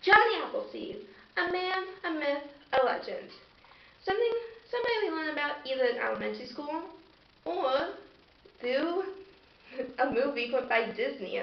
Johnny Appleseed, a man, a myth, a legend. Somebody we learn about either in elementary school or through a movie put by Disney,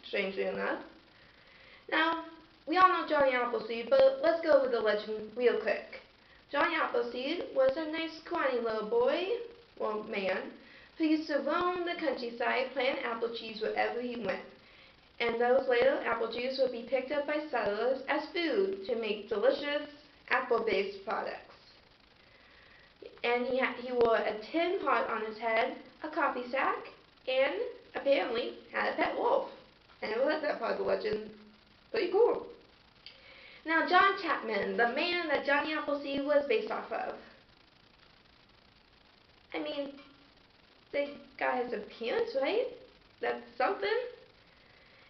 strangely enough. Now, we all know Johnny Appleseed, but let's go over the legend real quick. Johnny Appleseed was a nice, scrawny little boy, well, man, who used to roam the countryside planting apple trees wherever he went. And those later apple trees would be picked up by settlers as food to make delicious apple-based products. And he wore a tin pot on his head, a coffee sack, and apparently had a pet wolf. And I love that part of the legend. Pretty cool. Now, John Chapman, the man that Johnny Appleseed was based off of. I mean, they got his appearance, right? That's something.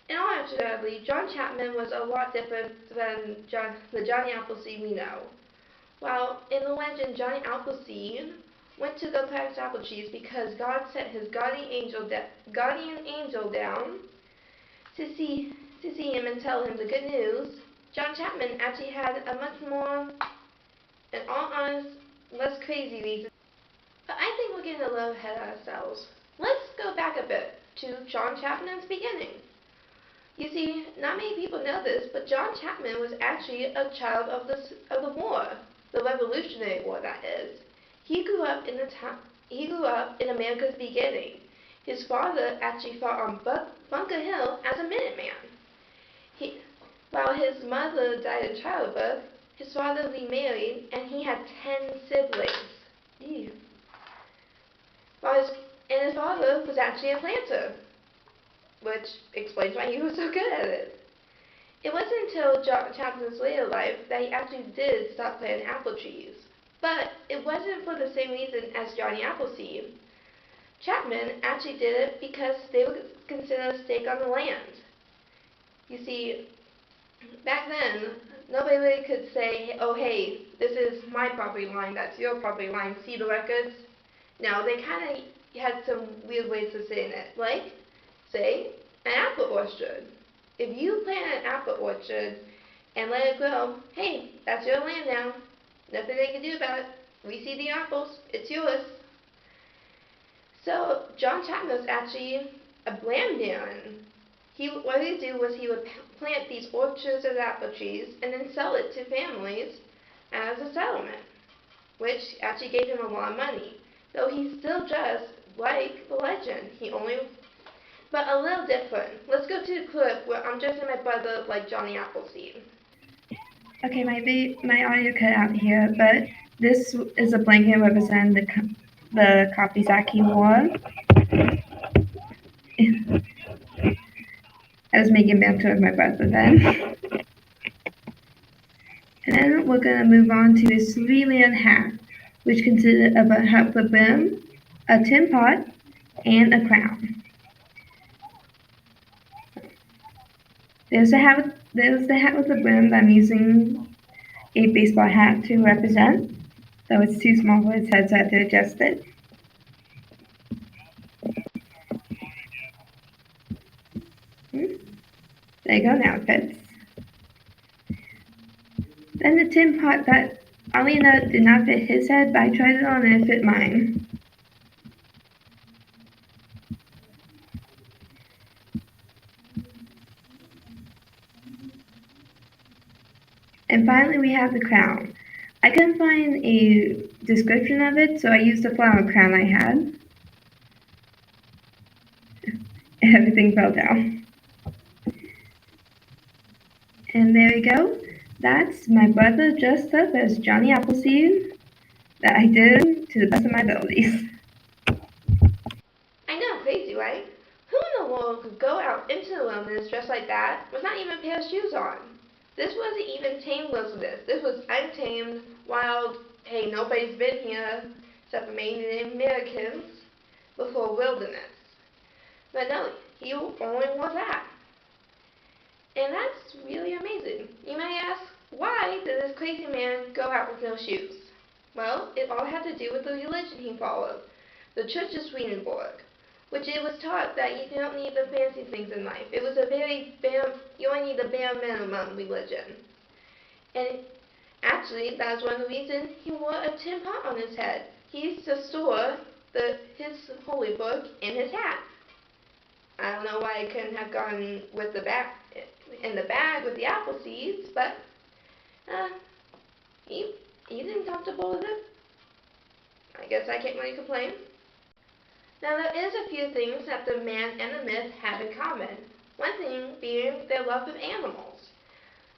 In all actuality, John Chapman was a lot different than the Johnny Appleseed we know. While in the legend, Johnny Appleseed went to go plant apple trees because God sent his guardian angel down to see him and tell him the good news. John Chapman actually had a much more, in all honest, less crazy reason. But I think we're getting a little ahead of ourselves. Let's go back a bit to John Chapman's beginning. You see, not many people know this, but John Chapman was actually a child of the war, the Revolutionary War, that is. He grew up in America's beginning. His father actually fought on Bunker Hill as a Minuteman. While his mother died of childbirth, his father remarried, and he had 10 siblings. Ew. His father was actually a planter, which explains why he was so good at it. It wasn't until John Chapman's later life that he actually did stop planting apple trees. But it wasn't for the same reason as Johnny Appleseed. Chapman actually did it because they were considered a stake on the land. You see, back then, nobody really could say, oh hey, this is my property line, that's your property line, see the records? No, they kind of had some weird ways of saying it, like, say, an apple orchard. If you plant an apple orchard and let it grow, hey, that's your land now. Nothing they can do about it. We see the apples, it's yours. So John Chapman was actually a land baron. What he would do was he would plant these orchards of apple trees and then sell it to families as a settlement, which actually gave him a lot of money. Though he's still just like the legend, but a little different. Let's go to the clip where I'm dressing my brother like Johnny Appleseed. Okay, my audio cut out here, but this is a blanket representing the coffee sack he wore. I was making banter with my brother then. And then we're going to move on to his 3-layered hat, which consisted of a hat with a brim, a tin pot, and a crown. There's the hat with the brim that I'm using a baseball hat to represent, though it's too small for his head, so I have to adjust it. There you go, now it fits. Then the tin pot that, oddly enough, did not fit his head, but I tried it on and it fit mine. And finally, we have the crown. I couldn't find a description of it, so I used the flower crown I had. Everything fell down. And there we go. That's my brother dressed up as Johnny Appleseed that I did to the best of my abilities. I know, crazy, right? Who in the world could go out into the wilderness dressed like that with not even a pair of shoes on? This wasn't even tamed wilderness. This was untamed, wild, hey, nobody's been here except for maybe the Americans before wilderness. But no, he only wore that. And that's really amazing. You might ask, why did this crazy man go out with no shoes? Well, it all had to do with the religion he followed, the Church of Swedenborg. which it was taught that you don't need the fancy things in life. It was a very bare, you only need the bare minimum religion. And actually, that was one of the reasons he wore a tin pot on his head. He used to store his holy book in his hat. I don't know why it couldn't have gone with the bag in the bag with the apple seeds, but uh, he he seemed comfortable with it. I guess I can't really complain. Now there is a few things that the man and the myth have in common. One thing being their love of animals.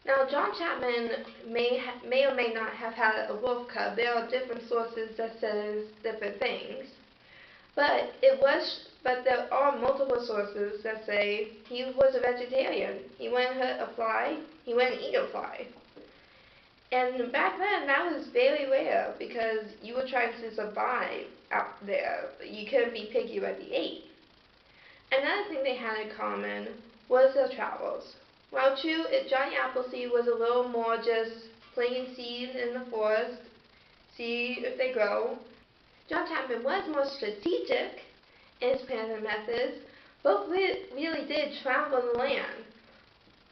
Now John Chapman may or may not have had a wolf cub. There are different sources that says different things. But there are multiple sources that say he was a vegetarian. He wouldn't hurt a fly. He wouldn't eat a fly. And back then, that was very rare because you were trying to survive out there. You couldn't be picky what you ate. Another thing they had in common was their travels. While true, Johnny Appleseed was a little more just planting seeds in the forest, see if they grow. John Chapman was more strategic in his planting methods. Both really did travel the land.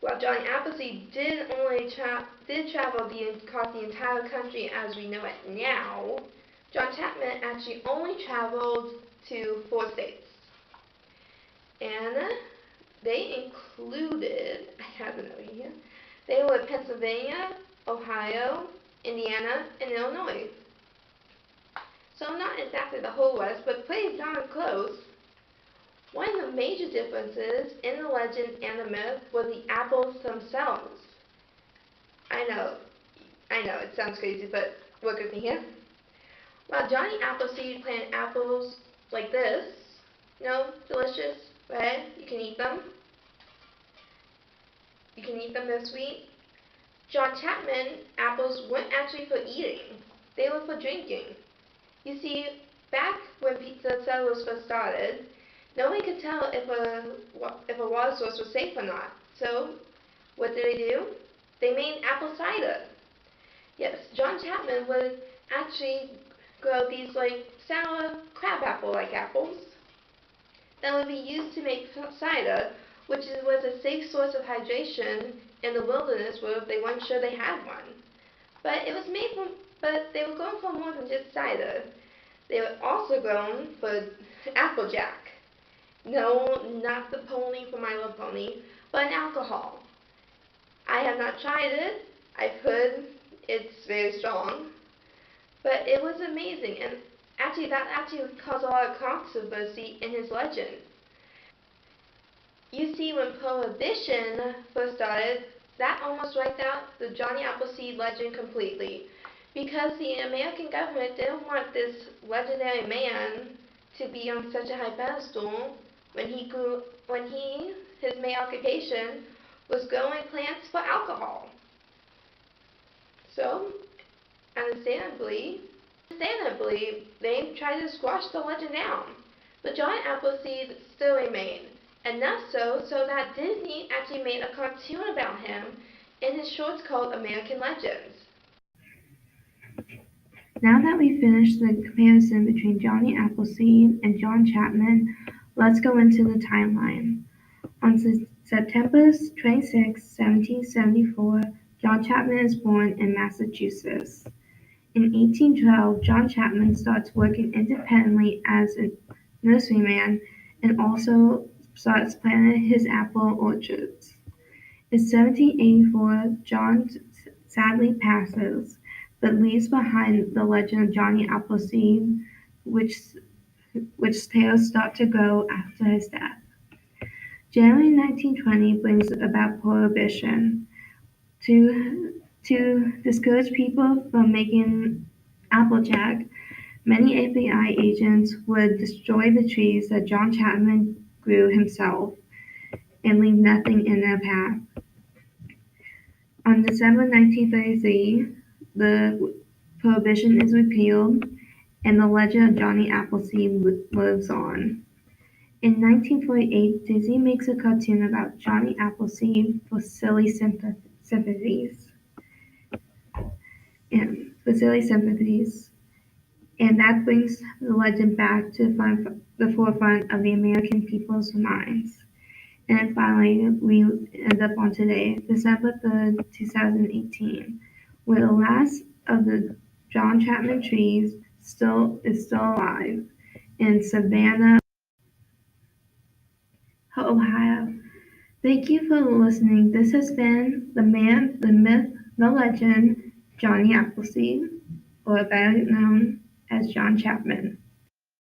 While Johnny Appleseed did travel across the entire country as we know it now, John Chapman actually only traveled to 4 states. And they included, I have a note here, they were Pennsylvania, Ohio, Indiana, and Illinois. So not exactly the whole West, but pretty darn close. One of the major differences in the legend and the myth were the apples themselves. I know, it sounds crazy, but work with me here. While Johnny Appleseed planted apples like this, delicious, red, you can eat them. You can eat them, they're sweet. John Chapman apples weren't actually for eating, they were for drinking. You see, back when the settlers first started, nobody could tell if a water source was safe or not. So, what did they do? They made apple cider. Yes, John Chapman would actually grow these like sour crabapple-like apples that would be used to make cider, which was a safe source of hydration in the wilderness where they weren't sure they had one. But they were grown for more than just cider. They were also grown for applejack. No, not the pony from My Little Pony, but an alcohol. I have not tried it. I've heard it's very strong, but it was amazing, and that actually caused a lot of controversy in his legend. You see, when Prohibition first started, that almost wiped out the Johnny Appleseed legend completely, because the American government didn't want this legendary man to be on such a high pedestal when his main occupation was growing plants for alcohol. So, understandably, they tried to squash the legend down. But John Appleseed still remained. Enough so that Disney actually made a cartoon about him in his shorts called American Legends. Now that we've finished the comparison between Johnny Appleseed and John Chapman, let's go into the timeline. On September 26, 1774, John Chapman is born in Massachusetts. In 1812, John Chapman starts working independently as a nurseryman and also starts planting his apple orchards. In 1784, John sadly passes, but leaves behind the legend of Johnny Appleseed, which tales start to grow after his death. January 1920 brings about Prohibition. To discourage people from making applejack, many FBI agents would destroy the trees that John Chapman grew himself and leave nothing in their path. On December 1933, the prohibition is repealed and the legend of Johnny Appleseed lives on. In 1948, Disney makes a cartoon about Johnny Appleseed for silly sympathies. And that brings the legend back to the forefront of the American people's minds. And then finally, we end up on today, December 3rd, 2018, where the last of the John Chapman trees is still alive in Savannah, Ohio. Thank you for listening. This has been the man, the myth, the legend, Johnny Appleseed, or better known as John Chapman.